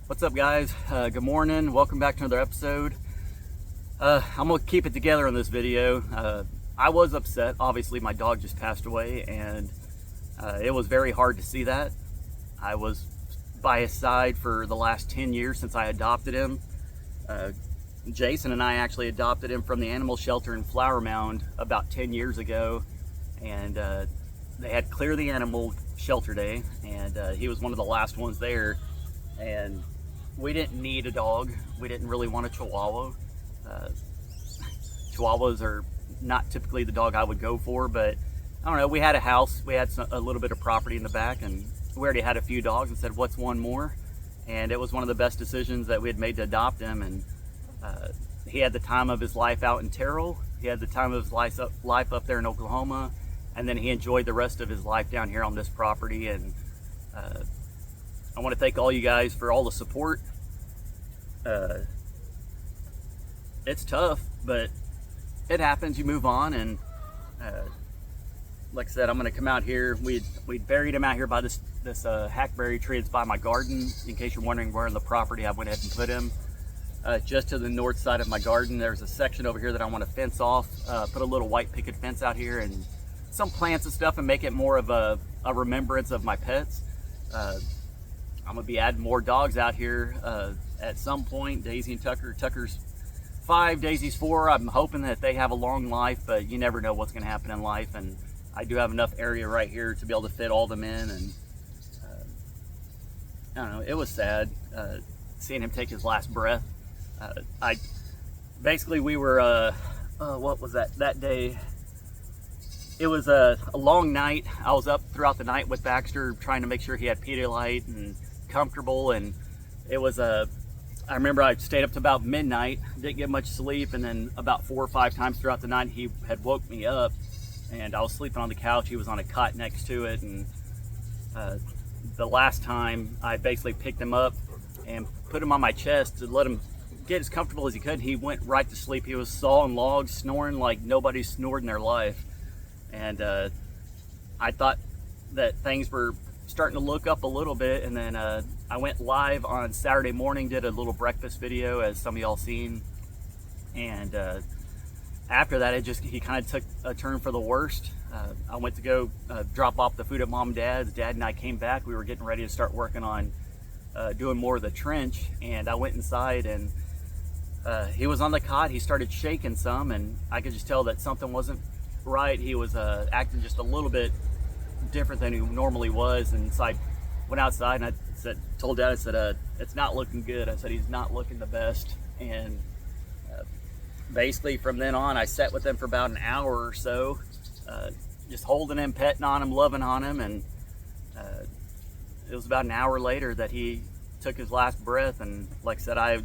What's up, guys? Good morning. Welcome back to another episode. I'm gonna keep it together on this video. I was upset. Obviously, my dog just passed away, and it was very hard to see that. I was by his side for the last 10 years since I adopted him. Jason and I actually adopted him from the animal shelter in Flower Mound about 10 years ago, and they had Clear the Animal Shelter Day, and he was one of the last ones there. And we didn't need a dog. We didn't really want a Chihuahua. Chihuahuas are not typically the dog I would go for, but I don't know. We had a house. We had a little bit of property in the back, and we already had a few dogs and said, what's one more? And it was one of the best decisions that we had made to adopt him. And he had the time of his life out in Terrell. He had the time of his life up there in Oklahoma. And then he enjoyed the rest of his life down here on this property. And I want to thank all you guys for all the support. It's tough, but it happens. You move on, and like I said, I'm going to come out here. We'd buried him out here by this hackberry tree. It's by my garden. In case you're wondering where on the property I went ahead and put him, just to the north side of my garden. There's a section over here that I want to fence off. Put a little white picket fence out here and some plants and stuff, and make it more of a remembrance of my pets. I'm gonna be adding more dogs out here at some point. Daisy and Tucker. Tucker's 5, Daisy's 4. I'm hoping that they have a long life, but you never know what's gonna happen in life. And I do have enough area right here to be able to fit all of them in. And I don't know, it was sad seeing him take his last breath. We were, what was that day? It was a long night. I was up throughout the night with Baxter trying to make sure he had Pedialyte and comfortable, and it was I remember I stayed up to about midnight, didn't get much sleep, and then about 4 or 5 times throughout the night he had woke me up, and I was sleeping on the couch. He was on a cot next to it, and the last time I basically picked him up and put him on my chest to let him get as comfortable as he could. He went right to sleep. He was sawing logs, snoring like nobody snored in their life. And I thought that things were starting to look up a little bit, and then I went live on Saturday morning, did a little breakfast video, as some of y'all seen, and after that he kind of took a turn for the worst. I went to go drop off the food at Mom and Dad's. Dad and I came back. We were getting ready to start working on doing more of the trench, and I went inside, and he was on the cot. He started shaking some, and I could just tell that something wasn't right. He was acting just a little bit different than he normally was, and so I went outside and told Dad, I said, it's not looking good. I said, he's not looking the best. And basically from then on, I sat with him for about an hour or so, just holding him, petting on him, loving on him, and it was about an hour later that he took his last breath. And like I said, I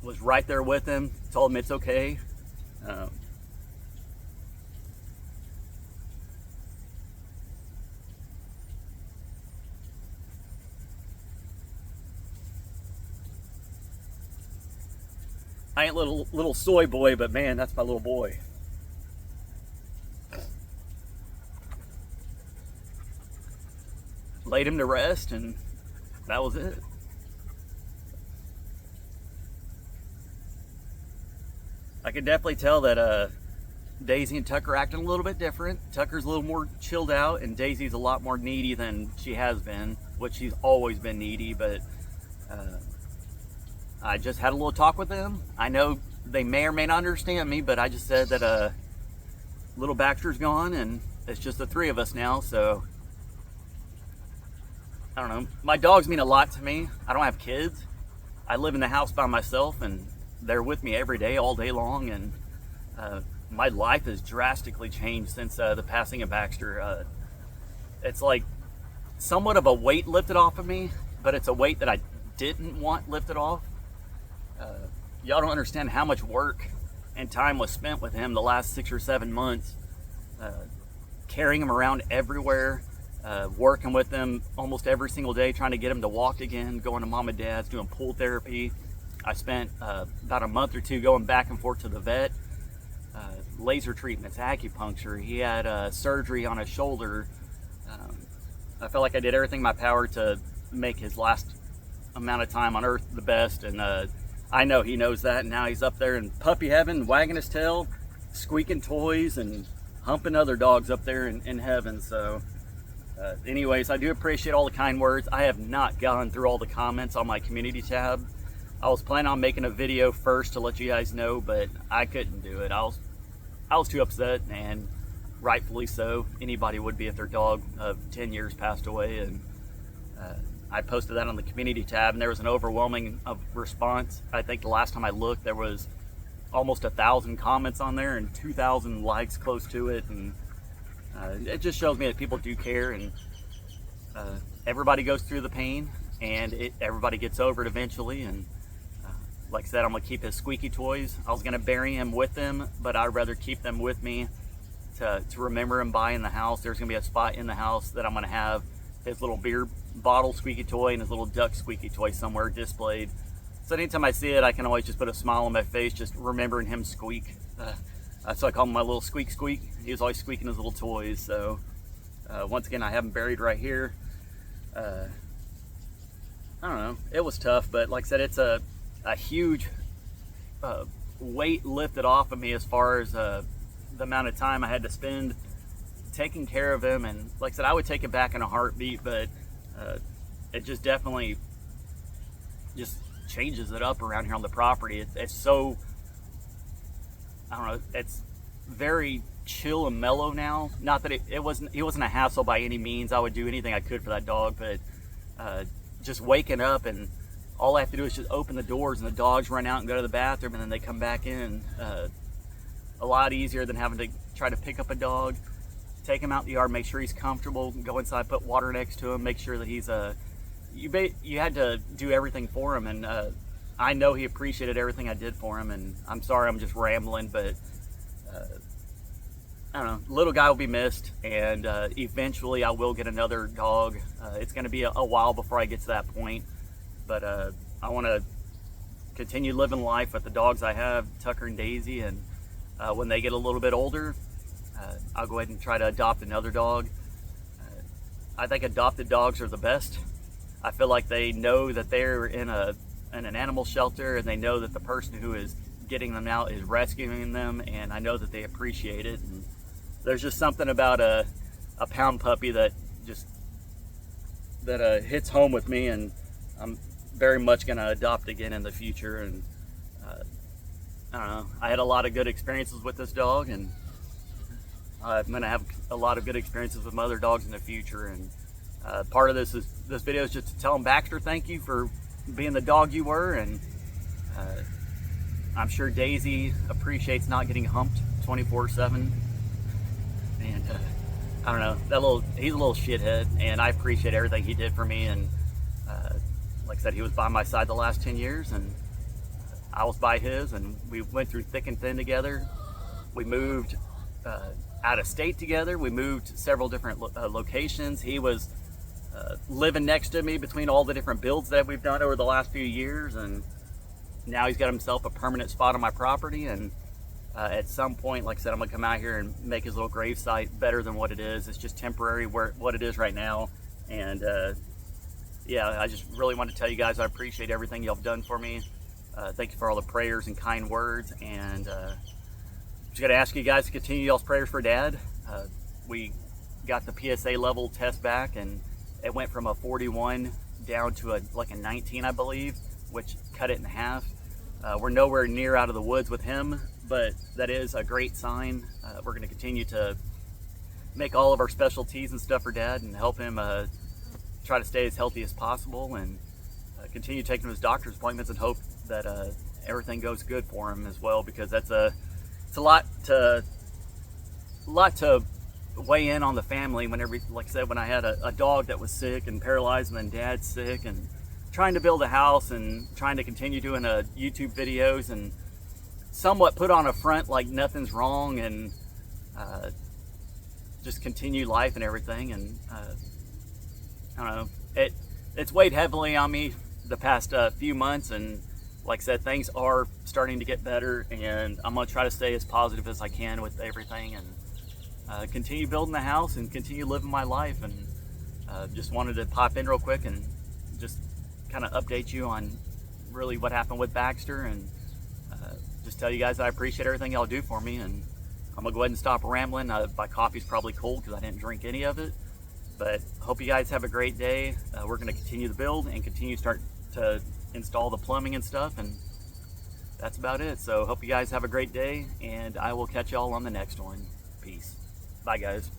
was right there with him, told him it's okay. I ain't little soy boy, but man, that's my little boy. Laid him to rest, and that was it. I could definitely tell that Daisy and Tucker are acting a little bit different. Tucker's a little more chilled out, and Daisy's a lot more needy than she has been, which she's always been needy. But I just had a little talk with them. I know they may or may not understand me, but I just said that little Baxter's gone, and it's just the 3 of us now. So I don't know. My dogs mean a lot to me. I don't have kids. I live in the house by myself, and they're with me every day, all day long. And my life has drastically changed since the passing of Baxter. It's like somewhat of a weight lifted off of me, but it's a weight that I didn't want lifted off. Y'all don't understand how much work and time was spent with him the last 6 or 7 months, carrying him around everywhere, working with him almost every single day, trying to get him to walk again, going to Mom and Dad's, doing pool therapy. I spent about a month or 2 going back and forth to the vet, laser treatments, acupuncture. He had surgery on his shoulder. I felt like I did everything in my power to make his last amount of time on earth the best, and I know he knows that. And now he's up there in puppy heaven, wagging his tail, squeaking toys, and humping other dogs up there in heaven. So anyways, I do appreciate all the kind words. I have not gone through all the comments on my community tab. I was planning on making a video first to let you guys know, but I couldn't do it. I was too upset, and rightfully so. Anybody would be if their dog of 10 years passed away. And I posted that on the community tab, and there was an overwhelming response. I think the last time I looked, there was almost 1,000 comments on there and 2,000 likes close to it. And it just shows me that people do care, and everybody goes through the pain, and everybody gets over it eventually. And like I said, I'm gonna keep his squeaky toys. I was gonna bury him with them, but I'd rather keep them with me to remember him by in the house. There's gonna be a spot in the house that I'm gonna have his little beer bottle squeaky toy and his little duck squeaky toy somewhere displayed. So anytime I see it, I can always just put a smile on my face, just remembering him squeak. So I call him my little squeak squeak. He was always squeaking his little toys. So once again, I have him buried right here. I don't know, it was tough, but like I said, it's a huge weight lifted off of me as far as the amount of time I had to spend taking care of him. And like I said, I would take it back in a heartbeat, but it just definitely just changes it up around here on the property. It's so, I don't know, it's very chill and mellow now. Not that he wasn't a hassle by any means. I would do anything I could for that dog, but just waking up and all I have to do is just open the doors and the dogs run out and go to the bathroom, and then they come back in. A lot easier than having to try to pick up a dog, take him out in the yard, make sure he's comfortable, go inside, put water next to him, make sure that he's you had to do everything for him. And I know he appreciated everything I did for him. And I'm sorry, I'm just rambling, but I don't know, little guy will be missed, and eventually I will get another dog. It's going to be a while before I get to that point, but I want to continue living life with the dogs I have, Tucker and Daisy, and when they get a little bit older, I'll go ahead and try to adopt another dog. I think adopted dogs are the best. I feel like they know that they're in an animal shelter, and they know that the person who is getting them out is rescuing them, and I know that they appreciate it. And there's just something about a pound puppy that hits home with me, and I'm very much going to adopt again in the future. And I don't know, I had a lot of good experiences with this dog, and I'm going to have a lot of good experiences with my other dogs in the future. And part of this video is just to tell him, Baxter, thank you for being the dog you were. And I'm sure Daisy appreciates not getting humped 24/7. And I don't know, he's a little shithead, and I appreciate everything he did for me. And like I said, he was by my side the last 10 years, and I was by his, and we went through thick and thin together. We moved out of state together. We moved several different locations. He was living next to me between all the different builds that we've done over the last few years, and now he's got himself a permanent spot on my property. And at some point, like I said, I'm gonna come out here and make his little grave site better than what it is. It's just temporary what it is right now. And yeah, I just really want to tell you guys I appreciate everything y'all have done for me. Thank you for all the prayers and kind words. And just gotta ask you guys to continue y'all's prayers for Dad. We got the PSA level test back, and it went from a 41 down to like a 19, I believe, which cut it in half. We're nowhere near out of the woods with him, but that is a great sign. We're going to continue to make all of our specialties and stuff for Dad and help him try to stay as healthy as possible, and continue taking him to his doctor's appointments, and hope that everything goes good for him as well, because it's a lot to weigh in on the family whenever, like I said, when I had a dog that was sick and paralyzed, and then Dad's sick, and trying to build a house and trying to continue doing YouTube videos and somewhat put on a front like nothing's wrong, and just continue life and everything. And I don't know, it's weighed heavily on me the past few months, and like I said, things are starting to get better, and I'm gonna try to stay as positive as I can with everything, and continue building the house and continue living my life. And just wanted to pop in real quick and just kind of update you on really what happened with Baxter, and just tell you guys I appreciate everything y'all do for me. And I'm gonna go ahead and stop rambling. My coffee's probably cold because I didn't drink any of it. But hope you guys have a great day. We're gonna continue the build and continue start to install the plumbing and stuff, and that's about it. So hope you guys have a great day, and I will catch y'all on the next one. Peace. Bye, guys.